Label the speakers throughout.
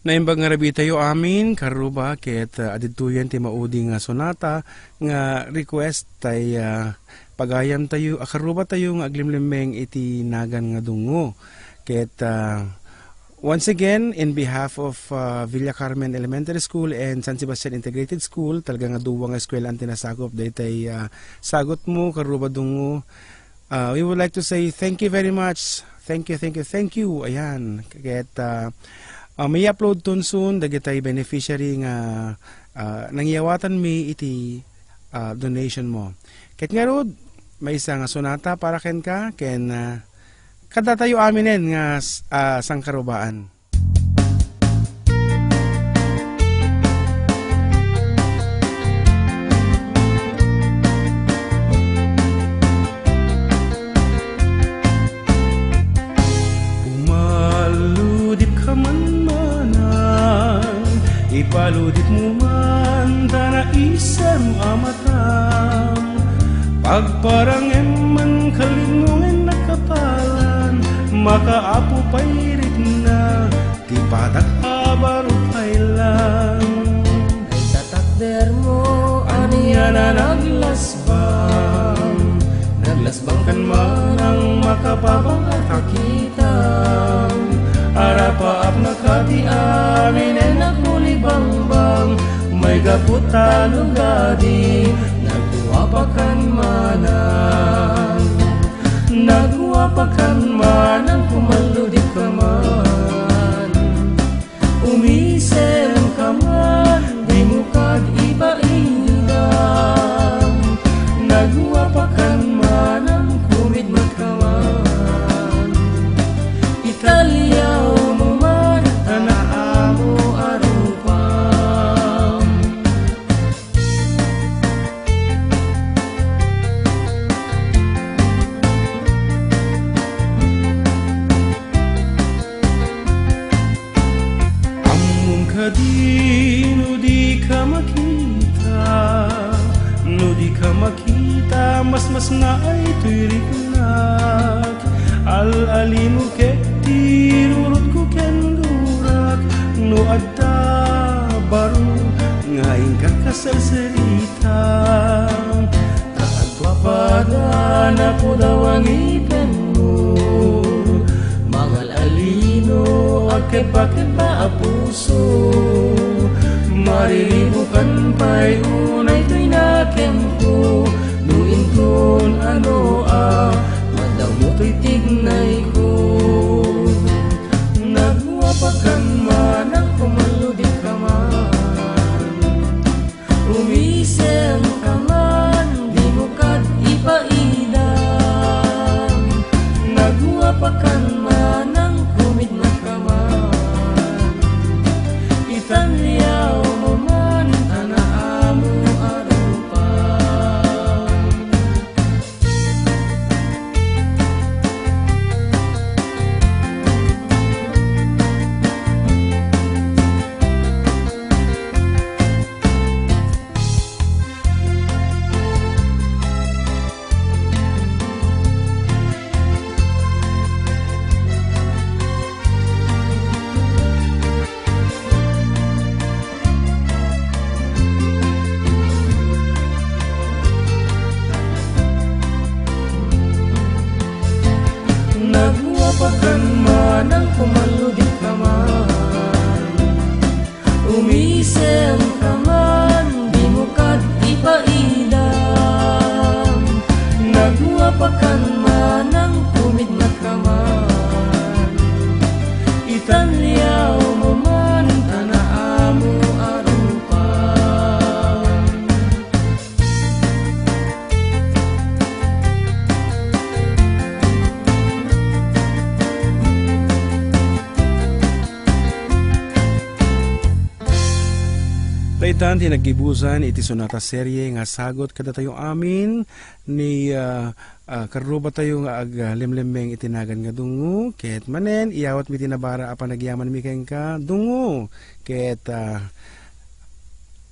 Speaker 1: Naimbang nga rabi tayo amin, karuba, ket adituyan ti maudi nga sonata, nga request tay pagayam tayo, karuba tayo nga aglimlimeng iti nagan nga dungo. Ket once again, in behalf of Villa Carmen Elementary School and San Sebastian Integrated School, talaga nga duwa nga eskwela ang tinasakop, daytay sagot mo, karuba dungo. We would like to say thank you very much. Thank you. Ayan, ket may upload tun soon dagitay beneficiary nga nangyawatan mi iti donation mo. Ket nga rod, may isa nga sonata para ken ka ken kada tayo aminen nga sangkarubaan.
Speaker 2: Ipaludit mo man na isang amatam, pagparangem man kalingungen nakapalan, makaapo pairit na ti patak abaro pailan.
Speaker 3: Kay tatakder mo aniya na naglasbang kan man ang makapabang at kakitam.
Speaker 2: Arapaap na kati amin e nakulibang-bang, may gaputa lugadi, nagwapakan manang pumaludip ka man, umisem ka man, di mo kag ibainidam, nagwapakan manang kumidmat ka man, Italia no di ka makita, mas na ay tuiriklak, al-alino ket tirurot ko ken durak, no adda baro nga ingka kasalserita, taatwa pada na po daw ang ipen mo, mga alino akepa apuso, marilibukan pa'y unay to'y nakempo, nuin kon ano madaw mo to'y tignay ko. Nagwapakan man ang pumaludip ka man, umisem ka man, di mo kad ipaidam. Nagwapakan man ang kumidmat ka man, itanliyaw nagwapakan man ang pumaludip ka man, umisem ka man, di mo kad ipaidam. Nagwapakan man ang kumidmat ka man, itanliyaw mo man tanaamo arupan.
Speaker 1: Daytan tinagibusan iti sonata serye nga sagot kada tayo amin ni karuba tayo nga limlimeng itinagan nga dungo, ket manen iyawat mi tinabara apan nagyaman mi ken ka dungo, ket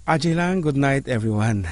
Speaker 1: ajay lang, good night everyone.